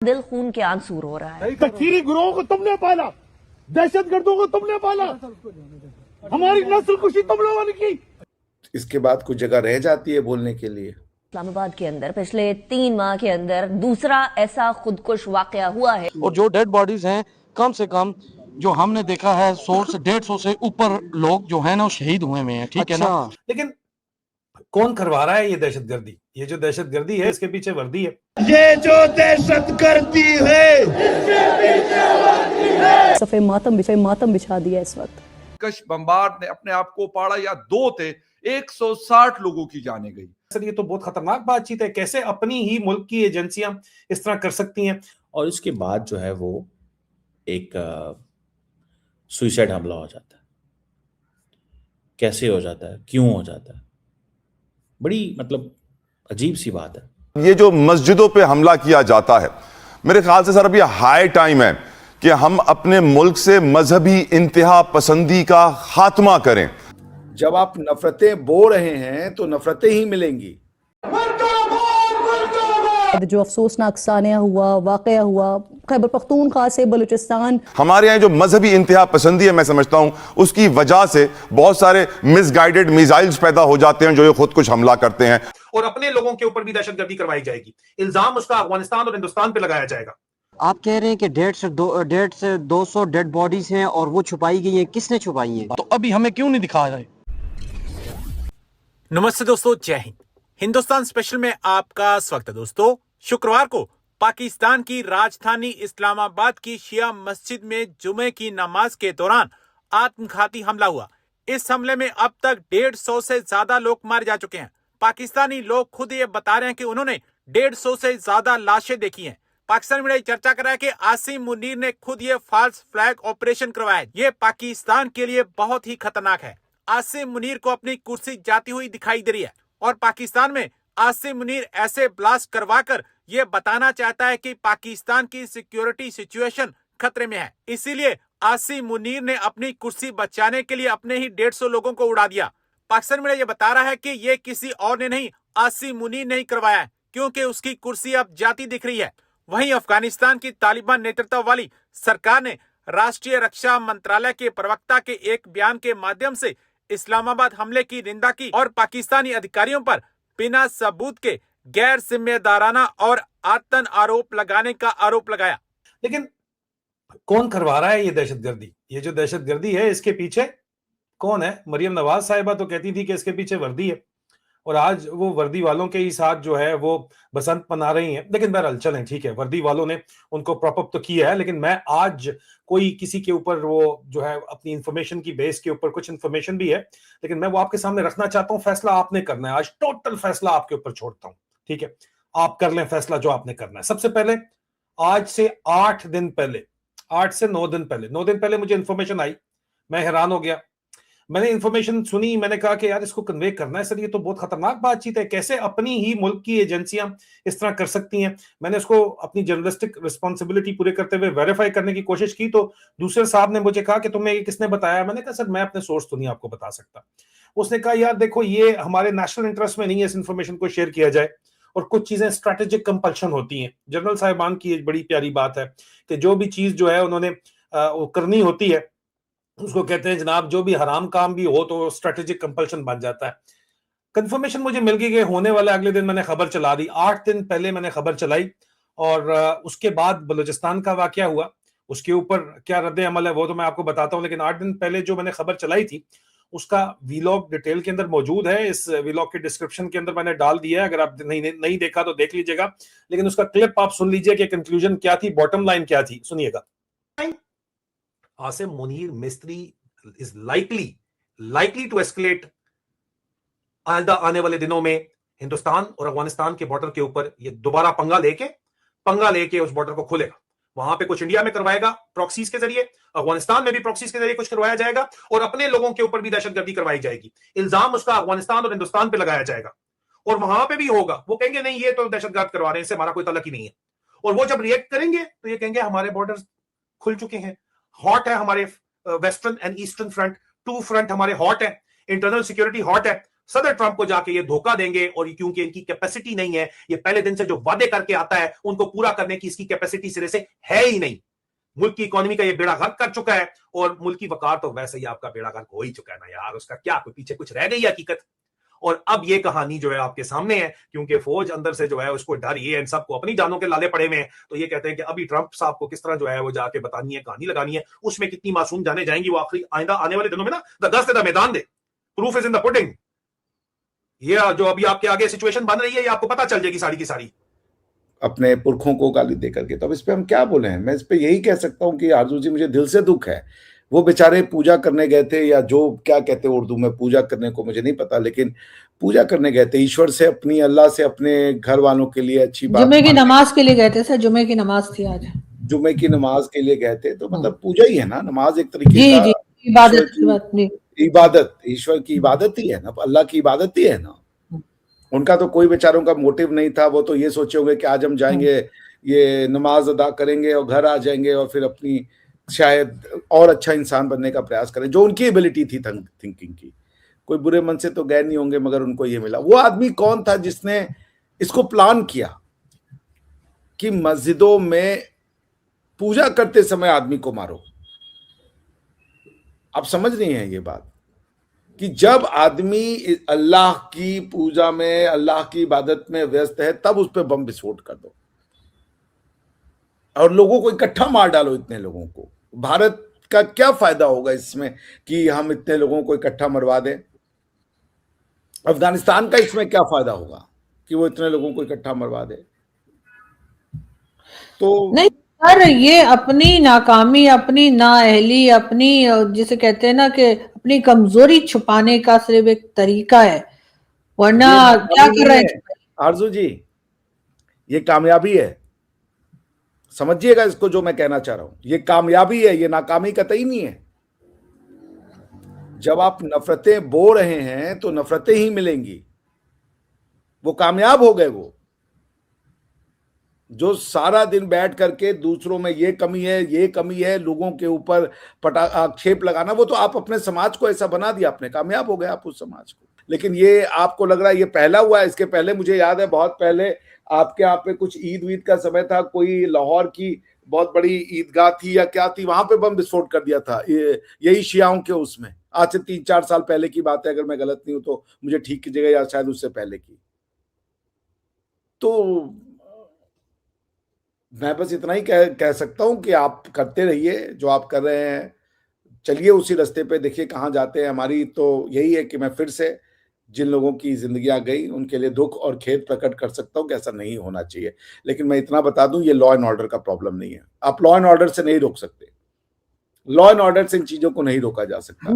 दिल खून के आंसू रो रहा है। तकफीरी गिरोह को तुमने पाला, दहशतगर्दों को तुमने पाला, हमारी नस्ल कुशी तुम लोगों ने की। इसके बाद कुछ जगह रह जाती है बोलने के लिए। इस्लामाबाद के अंदर पिछले 3 माह के अंदर दूसरा ऐसा खुदकुश वाकया हुआ है। और जो डेड बॉडीज हैं, कम से कम जो हमने देखा है 100 से 150 से ऊपर लोग जो है ना वो शहीद हुए हैं। ठीक है ना। लेकिन कौन करवा रहा है ये दहशतगर्दी? ये जो दहशतगर्दी है इसके पीछे वर्दी है। ये जो दहशतगर्दी है सफे मातम बिछा दिया इस वक्त। कश बम्बार ने अपने आप को पाड़ा या 2 थे, 160 लोगों की जाने गई। सर ये तो बहुत खतरनाक बातचीत है। कैसे अपनी ही मुल्क की एजेंसियां इस तरह कर सकती हैं? और उसके बाद जो है वो एक सुइसाइड हमला हो जाता है। कैसे हो जाता है, क्यों हो जाता है, बड़ी मतलब अजीब सी बात है। ये जो मस्जिदों पे हमला किया जाता है, मेरे ख्याल से सर अब ये हाई टाइम है कि हम अपने मुल्क से मजहबी इंतहा पसंदी का खात्मा करें। जब आप नफरतें बो रहे हैं तो नफरतें ही मिलेंगी। जो अफसोसनाक सानिया हुआ, वाकया हुआ खैबर पख्तूनख्वा से बलूचिस्तान, हमारे यहाँ जो मजहबी इंतहा पसंदी है, मैं समझता हूँ उसकी वजह से बहुत सारे मिसगाइडेड मिसाइल्स पैदा हो जाते हैं जो ये खुद कुछ हमला करते हैं। और अपने लोगों के ऊपर भी दहशतगर्दी करवाई जाएगी। इल्जाम उसका अफगानिस्तान और हिंदुस्तान पे लगाया जाएगा। आप कह रहे हैं कि 150 से 200 डेड बॉडीज हैं और वो छुपाई गई हैं। किसने छुपाई हैं? तो अभी हमें क्यों नहीं दिखा रहे? नमस्ते दोस्तों, जय हिंद। हिंदुस्तान स्पेशल में आपका स्वागत है। दोस्तों, शुक्रवार को पाकिस्तान की राजधानी इस्लामाबाद की शिया मस्जिद में जुमे की नमाज के दौरान आत्मघाती हमला हुआ। इस हमले में अब तक 150 से ज्यादा लोग मारे जा चुके हैं। पाकिस्तानी लोग खुद ये बता रहे हैं कि उन्होंने 150 से ज्यादा लाशें देखी हैं। पाकिस्तान मीडिया चर्चा कर रहा है कि आसिम मुनीर ने खुद ये फॉल्स फ्लैग ऑपरेशन करवाया। ये पाकिस्तान के लिए बहुत ही खतरनाक है। आसिम मुनीर को अपनी कुर्सी जाती हुई दिखाई दे रही है और पाकिस्तान में आसिम मुनीर ऐसे ब्लास्ट करवाकर ये बताना चाहता है कि पाकिस्तान की सिक्योरिटी सिचुएशन खतरे में है। इसीलिए आसिम मुनीर ने अपनी कुर्सी बचाने के लिए अपने ही 150 लोगों को उड़ा दिया। पाकिस्तान मीडिया ये बता रहा है कि ये किसी और ने नहीं, आसिम मुनीर ने ही करवाया है, क्योंकि उसकी कुर्सी अब जाती दिख रही है। वहीं अफगानिस्तान की तालिबान नेतृत्व वाली सरकार ने राष्ट्रीय रक्षा मंत्रालय के प्रवक्ता के एक बयान के माध्यम से इस्लामाबाद हमले की निंदा की और पाकिस्तानी अधिकारियों पर बिना सबूत के गैर जिम्मेदाराना और आतंक आरोप लगाने का आरोप लगाया। लेकिन कौन करवा रहा है ये दहशतगर्दी? ये जो दहशतगर्दी है इसके पीछे कौन है? मरियम नवाज साहिबा तो कहती थी कि इसके पीछे वर्दी है, और आज वो वर्दी वालों के ही साथ जो है वो बसंत मना रही हैं। लेकिन बहरहाल चलें, ठीक है, वर्दी वालों ने उनको प्रॉप अप तो किया है। लेकिन मैं आज कोई किसी के ऊपर वो जो है अपनी इंफॉर्मेशन की बेस के ऊपर कुछ इंफॉर्मेशन भी है, लेकिन मैं वो आपके सामने रखना चाहता हूं। फैसला आपने करना है आज, टोटल फैसला आपके ऊपर छोड़ता हूं, ठीक है? आप कर लें फैसला जो आपने करना है। सबसे पहले, आज से 8 दिन पहले, 8 से 9 दिन पहले, 9 दिन पहले मुझे इंफॉर्मेशन आई। मैं हैरान हो गया। मैंने इंफॉर्मेशन सुनी, मैंने कहा कि यार इसको कन्वे करना है। सर ये तो बहुत खतरनाक बातचीत है। कैसे अपनी ही मुल्क की एजेंसियां इस तरह कर सकती हैं? मैंने उसको अपनी जर्नलिस्टिक रिस्पॉन्सिबिलिटी पूरे करते हुए वेरीफाई करने की कोशिश की, तो दूसरे साहब ने मुझे कहा कि तुम्हें ये किसने बताया? मैंने कहा सर मैं अपने सोर्स तो नहीं आपको बता सकता। उसने कहा यार देखो, ये हमारे नेशनल इंटरेस्ट में नहीं है इस इंफॉर्मेशन को शेयर किया जाए, और कुछ चीजें स्ट्रेटेजिक कंपल्शन होती हैं। जनरल साहिबान की एक बड़ी प्यारी बात है कि जो भी चीज जो है उन्होंने करनी होती है उसको कहते हैं जनाब, जो भी हराम काम भी हो तो स्ट्रेटेजिक कंपल्शन बन जाता है। कंफर्मेशन मुझे मिल गई कि होने वाला, अगले दिन मैंने खबर चला दी। 8 दिन पहले मैंने खबर चलाई, और उसके बाद बलूचिस्तान का वाकया हुआ। उसके ऊपर क्या रद्द अमल है वो तो मैं आपको बताता हूं। लेकिन 8 दिन पहले जो मैंने खबर चलाई थी उसका वीलॉग डिटेल के अंदर मौजूद है। इस वीलॉग के डिस्क्रिप्शन के अंदर मैंने डाल दिया है, अगर आप नहीं देखा तो देख लीजिएगा। लेकिन उसका क्लिप आप सुन लीजिए कि कंक्लूजन क्या थी, बॉटम लाइन क्या थी, सुनिएगा। आसिम मुनीर मिस्त्री is likely to escalate आने वाले दिनों में हिंदुस्तान और अफगानिस्तान के बॉर्डर के ऊपर ये दोबारा पंगा लेके उस बॉर्डर को खोलेगा। वहां पे कुछ इंडिया में करवाएगा प्रॉक्सीज के जरिए, अफगानिस्तान में भी प्रॉक्सीज के जरिए कुछ करवाया जाएगा, और अपने लोगों के ऊपर भी दहशतगर्दी करवाई जाएगी। इल्जाम उसका अफगानिस्तान और हिंदुस्तान पे लगाया जाएगा, और वहां पे भी होगा। वो कहेंगे नहीं ये तो दहशतगर्द करवा रहे हैं, इससे हमारा कोई तल्लुक ही नहीं है। और वो जब रिएक्ट करेंगे तो ये कहेंगे हमारे बॉर्डर खुल चुके हैं, हॉट है हमारे western and eastern front, 2 front हमारे हॉट है, इंटरनल सिक्योरिटी हॉट है। सदर ट्रंप को जाके ये धोखा देंगे, और क्योंकि इनकी कैपेसिटी नहीं है, ये पहले दिन से जो वादे करके आता है उनको पूरा करने की इसकी कैपेसिटी सिरे से है ही नहीं। मुल्क की इकोनॉमी का ये बेड़ा गर्क कर चुका है, और मुल्क की वकार तो वैसे ही आपका बेड़ा गर्क हो ही चुका है ना यार, उसका क्या कोई पीछे कुछ रह गई हकीकत। और अब ये कहानी जो है आपके सामने है, क्योंकि फौज अंदर से जो है उसको डर ये इन सबको अपनी जानों के लाले पड़े हुए हैं, तो ये कहते हैं कि अभी ट्रंप साहब को किस तरह जो है वो जाके बतानी है, कहानी लगानी है, उसमें कितनी मासूम जाने जाएंगी वो आखिरी आइंदा आने वाले दिनों में ना, द दस्त द मैदान दे, proof is in the pudding. ये जो अभी आपके आगे सिचुएशन बन रही है, ये आपको पता चल जाएगी सारी की सारी, अपने पुरखों को गाली दे करके। तो अब इस पे हम क्या बोले हैं? मैं इस पे यही कह सकता हूं कि आरजू जी, मुझे दिल से दुख है। वो बेचारे पूजा करने गए थे, या जो क्या कहते हैं उर्दू में पूजा करने को, मुझे नहीं पता, लेकिन पूजा करने गए थे ईश्वर से, अपनी अल्लाह से, अपने घर वालों के लिए अच्छी बात, जुमे की नमाज के लिए गए थे सर, जुमे की नमाज थी आज, जुमे की नमाज के लिए गए थे। तो मतलब पूजा ही है ना, नमाज एक तरीके जी का जी इबादत, ईश्वर की इबादत ही है ना, अल्लाह की इबादत ही है ना। उनका तो कोई बेचारों का मोटिव नहीं था, वो तो ये सोचे होंगे कि आज हम जाएंगे, ये नमाज अदा करेंगे और घर आ जाएंगे, और फिर अपनी शायद और अच्छा इंसान बनने का प्रयास करें, जो उनकी एबिलिटी थी थिंकिंग की। कोई बुरे मन से तो गए नहीं होंगे, मगर उनको ये मिला। वो आदमी कौन था जिसने इसको प्लान किया कि मस्जिदों में पूजा करते समय आदमी को मारो? आप समझ रही हैं ये बात, कि जब आदमी अल्लाह की पूजा में, अल्लाह की इबादत में व्यस्त है, तब उस पर बम विस्फोट कर दो और लोगों को इकट्ठा मार डालो। इतने लोगों को भारत का क्या फायदा होगा इसमें कि हम इतने लोगों को इकट्ठा मरवा दें? अफगानिस्तान का इसमें क्या फायदा होगा कि वो इतने लोगों को इकट्ठा मरवा दे? तो नहीं सर, ये अपनी नाकामी, अपनी नाअहली, अपनी जिसे कहते हैं ना कि अपनी कमजोरी छुपाने का सिर्फ एक तरीका है, वरना क्या कर रहे हैं आरजू जी, ये कामयाबी है, समझिएगा इसको जो मैं कहना चाह रहा हूं। ये कामयाबी है, ये नाकामी कतई नहीं है। जब आप नफरतें बो रहे हैं तो नफरतें ही मिलेंगी। वो कामयाब हो गए। वो जो सारा दिन बैठ करके दूसरों में ये कमी है, ये कमी है, लोगों के ऊपर आक्षेप लगाना, वो तो आप अपने समाज को ऐसा बना दिया आपने, कामयाब हो गए आप उस समाज को। लेकिन ये आपको लग रहा है ये पहला हुआ है। इसके पहले मुझे याद है, बहुत पहले आपके यहाँ पे कुछ ईद वीद का समय था, कोई लाहौर की बहुत बड़ी ईदगाह थी या क्या थी, वहां पे बम विस्फोट कर दिया था, यही शियाओं के उसमें। आज से 3-4 साल पहले की बात है, अगर मैं गलत नहीं हूं तो मुझे ठीक कीजिएगा, या शायद उससे पहले की। तो मैं बस इतना ही कह सकता हूं कि आप करते रहिए जो आप कर रहे हैं, चलिए उसी रास्ते पे, देखिए कहां जाते हैं। हमारी तो यही है कि मैं फिर से जिन लोगों की जिंदगियां गई उनके लिए दुख और खेद प्रकट कर सकता हूं कि ऐसा नहीं होना चाहिए। लेकिन मैं इतना बता दूं, ये लॉ एंड ऑर्डर का प्रॉब्लम नहीं है। आप लॉ एंड ऑर्डर से नहीं रोक सकते, लॉ एंड ऑर्डर से इन चीजों को नहीं रोका जा सकता।